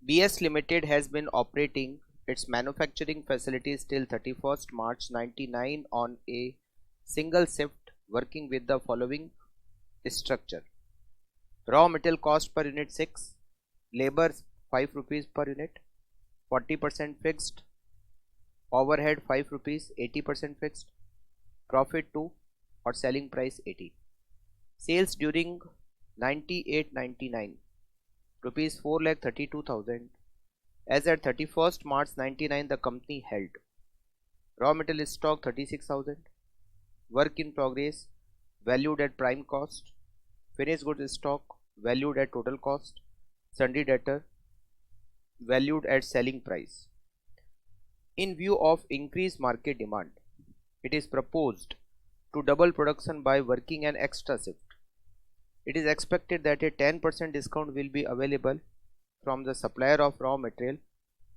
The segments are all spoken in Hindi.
BS Limited has been operating its manufacturing facilities till 31st March 99 on a single shift, working with the following structure. Raw material cost per unit 6, labor 5 rupees per unit, 40% fixed, overhead 5 rupees, 80% fixed, profit 2 or selling price 80. Sales during 98-99 rupees 4,32,000. As at 31st March 99 the company held raw material stock 36,000, work in progress valued at prime cost, finished goods stock valued at total cost, sundry debtor valued at selling price. In view of increased market demand, it is proposed to double production by working an extra shift. It is expected that a 10% discount will be available from the supplier of raw material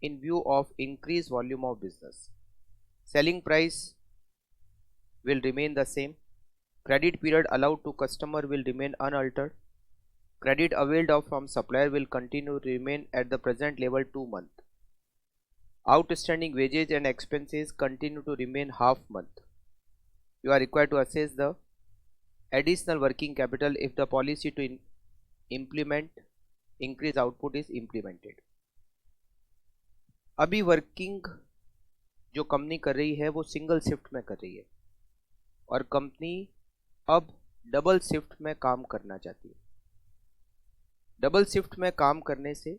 in view of increased volume of business. Selling price will remain the same. Credit period allowed to customer will remain unaltered. Credit availed of from supplier will continue to remain at the present level 2 months. Outstanding wages and expenses continue to remain half month. You are required to assess the additional working capital if the policy to implement increase output is implemented. अभी वर्किंग जो कंपनी कर रही है वो सिंगल शिफ्ट में कर रही है और कंपनी अब डबल शिफ्ट में काम करना चाहती है। डबल शिफ्ट में काम करने से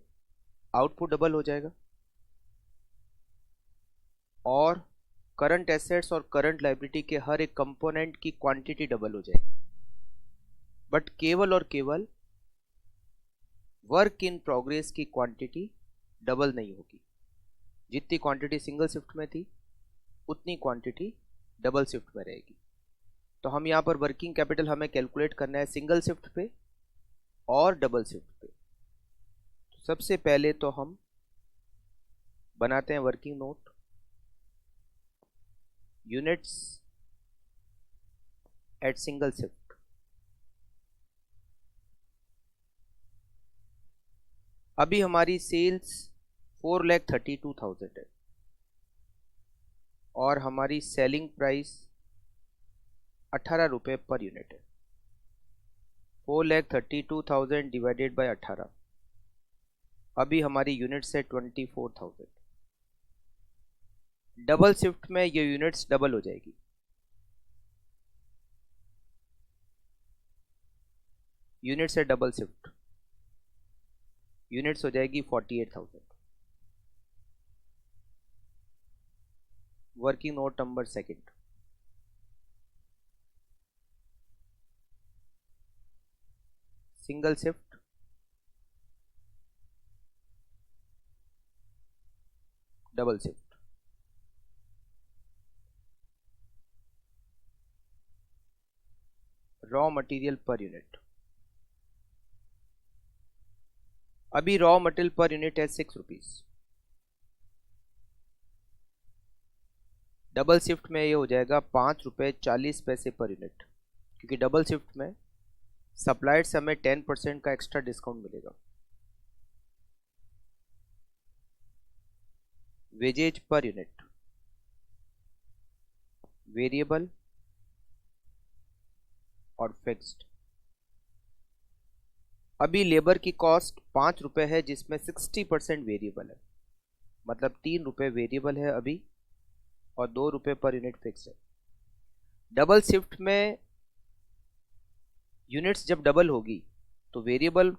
आउटपुट डबल हो जाएगा और करंट एसेट्स और करंट लायबिलिटी के हर एक कंपोनेंट की क्वांटिटी डबल हो जाएगी, बट केवल और केवल वर्क इन प्रोग्रेस की क्वांटिटी डबल नहीं होगी। जितनी क्वांटिटी सिंगल शिफ्ट में थी उतनी क्वांटिटी डबल शिफ्ट में रहेगी। तो हम यहाँ पर वर्किंग कैपिटल हमें कैलकुलेट करना है सिंगल शिफ्ट पे और डबल शिफ्ट पे। सबसे पहले तो हम बनाते हैं working note, units at single shift. अभी हमारी सेल्स 4,32,000 है और हमारी सेलिंग प्राइस 18 रुपये पर यूनिट है। 4,32,000 डिवाइडेड बाय 18, अभी हमारी यूनिट्स है 24,000। डबल शिफ्ट में ये यूनिट्स डबल हो जाएगी। यूनिट्स है डबल शिफ्ट, यूनिट्स हो जाएगी 48,000। Working note number second, single shift double shift. Raw material per unit, अभी रॉ मटेरियल पर यूनिट है 6 रुपीज। डबल शिफ्ट में ये हो जाएगा 5 रुपये 40 पैसे पर यूनिट, क्योंकि डबल शिफ्ट में सप्लायर से हमें 10% का एक्स्ट्रा डिस्काउंट मिलेगा। वेजेज पर यूनिट, वेरिएबल और फिक्स्ड। अभी लेबर की कॉस्ट 5 रुपये है जिसमें 60% वेरिएबल है, मतलब 3 रुपये वेरिएबल है अभी और 2 रुपये पर यूनिट फिक्स है। डबल शिफ्ट में यूनिट्स जब डबल होगी तो वेरिएबल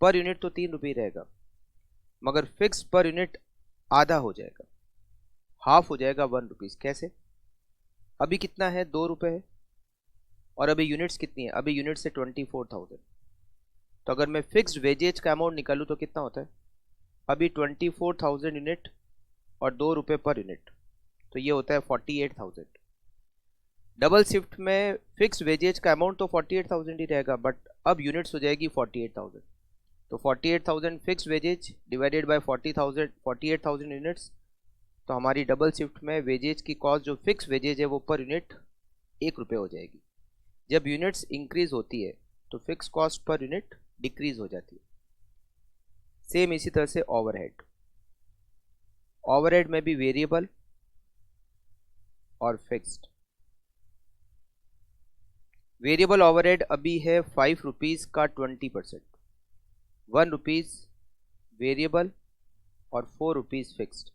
पर यूनिट तो 3 रुपये रहेगा, मगर फिक्स पर यूनिट आधा हो जाएगा, हाफ हो जाएगा 1 रुपीज़। कैसे? अभी कितना है? 2 रुपये है और अभी यूनिट्स कितनी है? अभी यूनिट्स है 24,000। तो अगर मैं फिक्स्ड वेजेज का अमाउंट निकालूँ तो कितना होता है? अभी 24,000 यूनिट और 2 रुपये पर यूनिट, तो ये होता है 48,000। डबल शिफ्ट में फिक्स वेजेज का अमाउंट तो 48,000 ही रहेगा, बट अब यूनिट्स हो जाएगी 48,000। तो 48,000 fix wages divided by 48,000 units, तो हमारी डबल शिफ्ट में वेजेज की कॉस्ट जो फिक्स वेजेज है वो पर यूनिट 1 रुपये हो जाएगी। जब यूनिट्स इंक्रीज होती है तो fix cost per unit decrease हो जाती है। सेम इसी तरह से ओवरहेड, ओवरहेड में भी वेरिएबल और फिक्स्ड। वेरिएबल ओवरहेड अभी है 5 रुपीज़ का 20%, 1 रुपीज़ वेरिएबल और 4 रुपीज़ फिक्स्ड।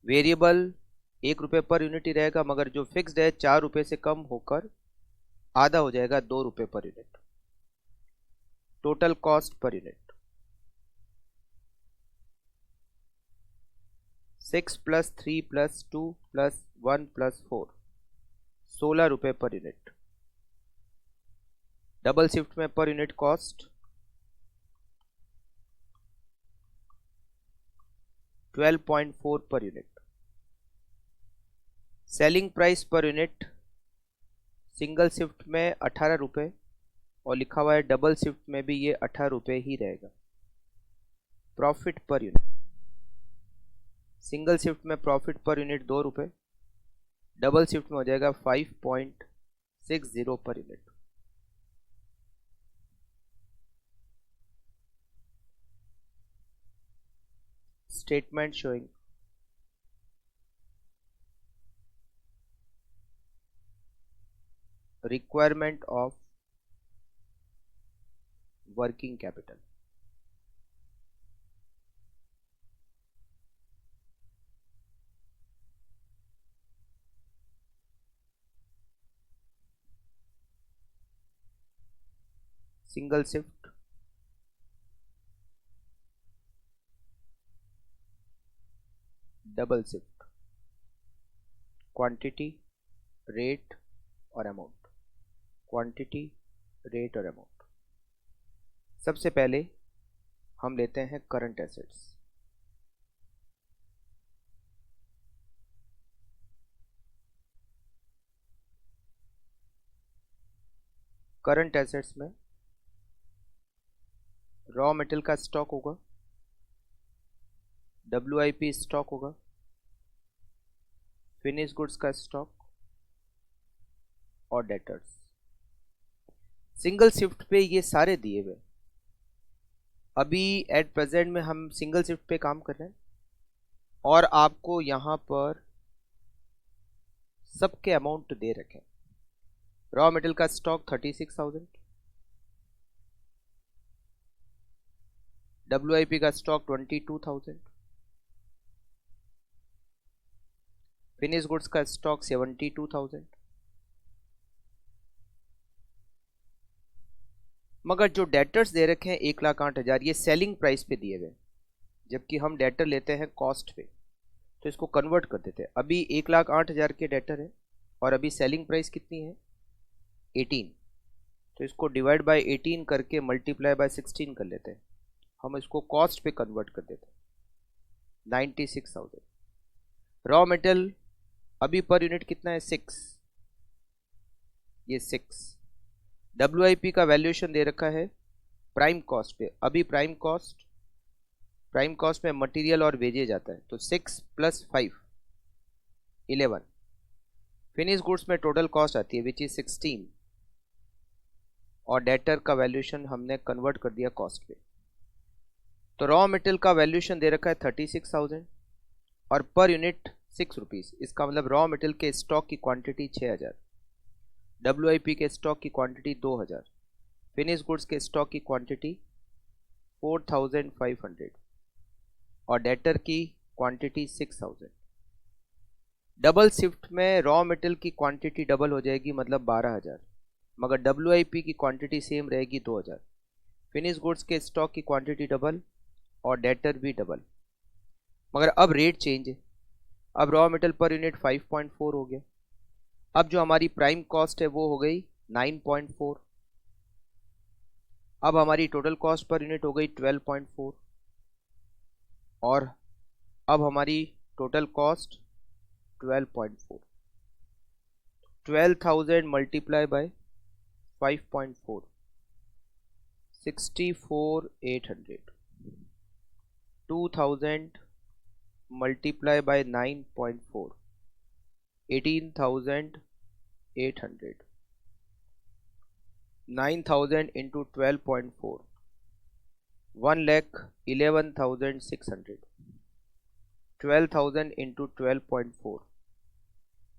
वेरिएबल 1 रुपये पर यूनिट ही रहेगा, मगर जो फिक्स्ड है 4 रुपये से कम होकर आधा हो जाएगा, 2 रुपये per unit. Total cost per unit 6 + 3 + 2 + 1 + 4, 16 रुपये पर यूनिट। डबल शिफ्ट में per unit cost 12.4 per unit. Selling price per unit single shift में 18 रुपये और लिखा हुआ है डबल शिफ्ट में भी ये 18 रुपये ही रहेगा। Profit per unit single shift में प्रॉफिट पर यूनिट 2 रुपये, डबल शिफ्ट में हो जाएगा 5.60 per unit. Statement showing requirement of working capital. Single shift, double shift, quantity, rate और अमाउंट। क्वांटिटी, रेट और अमाउंट। सबसे पहले हम लेते हैं करंट एसेट्स। करंट एसेट्स में रॉ मेटेरियल का स्टॉक होगा, WIP स्टॉक होगा, फिनिश गुड्स का स्टॉक और डेटर्स। सिंगल शिफ्ट पे ये सारे दिए हुए। अभी एट प्रेजेंट में हम सिंगल शिफ्ट पे काम कर रहे हैं और आपको यहां पर सबके अमाउंट दे रखे। रॉ मेटेरियल का स्टॉक 36,000, WIP का स्टॉक 22,000, फिनिश गुड्स का स्टॉक 72,000। मगर जो डेटर्स दे रखे हैं 1,08,000, ये सेलिंग प्राइस पे दिए गए, जबकि हम डेटर लेते हैं कॉस्ट पे, तो इसको कन्वर्ट कर देते हैं। अभी 1,08,000 के डेटर है और अभी सेलिंग प्राइस कितनी है 18, तो इसको डिवाइड बाय 18 करके मल्टीप्लाई बाय 16 कर लेते हैं। हम इसको कॉस्ट पे कन्वर्ट कर देते हैं 96,000। रॉ मेटेरियल अभी पर यूनिट कितना है 6, ये 6। WIP का वैल्यूएशन दे रखा है प्राइम कॉस्ट पे। अभी प्राइम कॉस्ट में मटेरियल और वेजेज आता है, तो 6 + 5 11। फिनिश गुड्स में टोटल कॉस्ट आती है विच इज 16 और डेटर का वैल्यूएशन हमने कन्वर्ट कर दिया कॉस्ट पे। तो रॉ मेटेरियल का वैल्यूएशन दे रखा है 36,000 और पर यूनिट 6 रुपीज़। इसका मतलब रॉ मेटेरियल के स्टॉक की क्वांटिटी 6,000, WIP के स्टॉक की क्वांटिटी 2,000, फिनिश गुड्स के स्टॉक की क्वांटिटी 4,500 और डेटर की क्वांटिटी 6,000। डबल शिफ्ट में रॉ मेटेरियल की क्वांटिटी डबल हो जाएगी, मतलब 12,000, मगर WIP की क्वांटिटी सेम रहेगी 2,000। फिनिश गुड्स के स्टॉक की क्वांटिटी डबल और डेटर भी डबल, मगर अब रेट चेंज है। अब रॉ मेटेरियल पर यूनिट 5.4 हो गया। अब जो हमारी प्राइम कॉस्ट है वो हो गई 9.4। अब हमारी टोटल कॉस्ट पर यूनिट हो गई 12.4 और अब हमारी total cost 12.4। 12,000 multiply by 5.4, 64,800। 2,000 multiply by 9.4, 18,800। 9,000 into 12.4, 1,11,600, 12,000 into 12.4,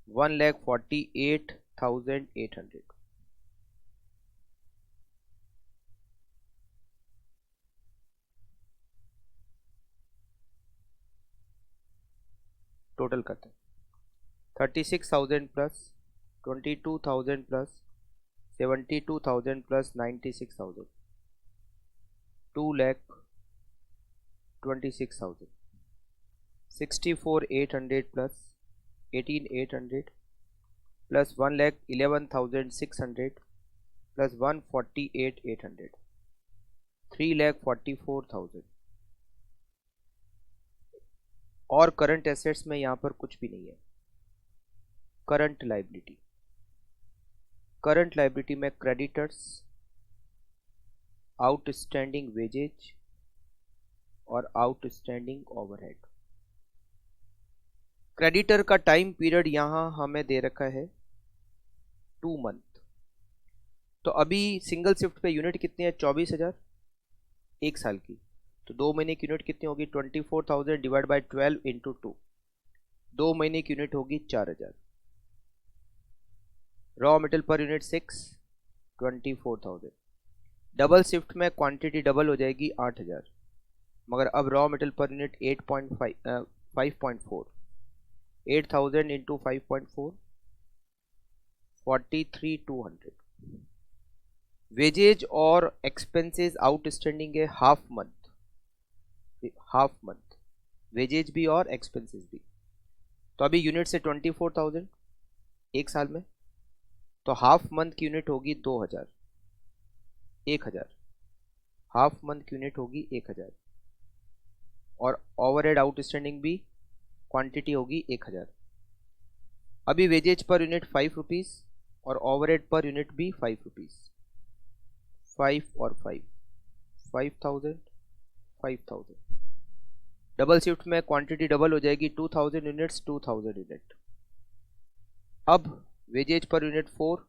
1,48,800. Total करते हैं 36,000 plus 22,000 plus 72,000 plus 96,000, 2,26,000, 64,800 plus 18,800 plus 1,11,600 plus 148,800, 3,44,000। और करंट एसेट्स में यहाँ पर कुछ भी नहीं है। करंट लाइबिलिटी में क्रेडिटर्स, आउटस्टैंडिंग वेजेज और आउटस्टैंडिंग ओवरहेड। क्रेडिटर का टाइम पीरियड यहाँ हमें दे रखा है 2 मंथ। तो अभी सिंगल शिफ्ट पे यूनिट कितनी है? 24,000 एक साल की। तो 2 महीने की यूनिट कितनी होगी? 24,000 डिवाइड बाई 12 इंटू 2। 2 महीने की यूनिट होगी 4,000। Raw material per unit 6, 24,000। Double shift में क्वांटिटी डबल हो जाएगी 8,000, मगर अब raw material per unit 5.4, 8,000 into 5.4, 43,200। Wages और एक्सपेंसेस आउटस्टैंडिंग है हाफ मंथ, वेजेज भी और एक्सपेंसेस भी। तो अभी यूनिट से 24,000 एक साल में, तो हाफ मंथ की यूनिट होगी 2,000, 1,000। हाफ मंथ की यूनिट होगी 1,000 और ओवरहेड आउटस्टैंडिंग भी क्वांटिटी होगी 1,000। अभी वेजेज पर यूनिट 5 रुपीज़ और ओवरहेड पर यूनिट भी 5 रुपीज़। 5 और 5, 5,000, 5,000। डबल शिफ्ट में क्वांटिटी डबल हो जाएगी 2,000 यूनिट्स, 2,000 यूनिट। अब वेजेज पर यूनिट 4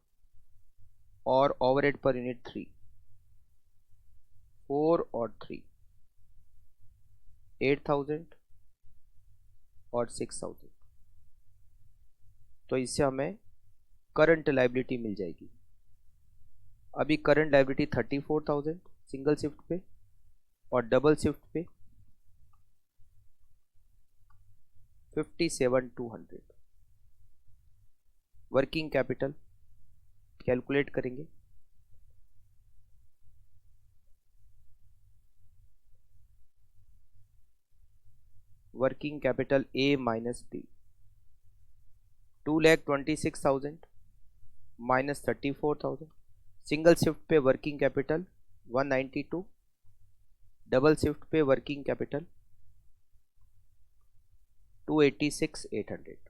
और ओवरहेड पर यूनिट 3, 4 और 3, 8,000 और 6,000। तो इससे हमें करंट लायबिलिटी मिल जाएगी। अभी करंट लायबिलिटी 34,000 सिंगल शिफ्ट पे और डबल शिफ्ट पे 57,200। वर्किंग कैपिटल कैलकुलेट करेंगे। Working capital A minus B, 2,26,000 minus 34,000। Single shift पे वर्किंग कैपिटल 192, डबल शिफ्ट पे वर्किंग कैपिटल 286,800।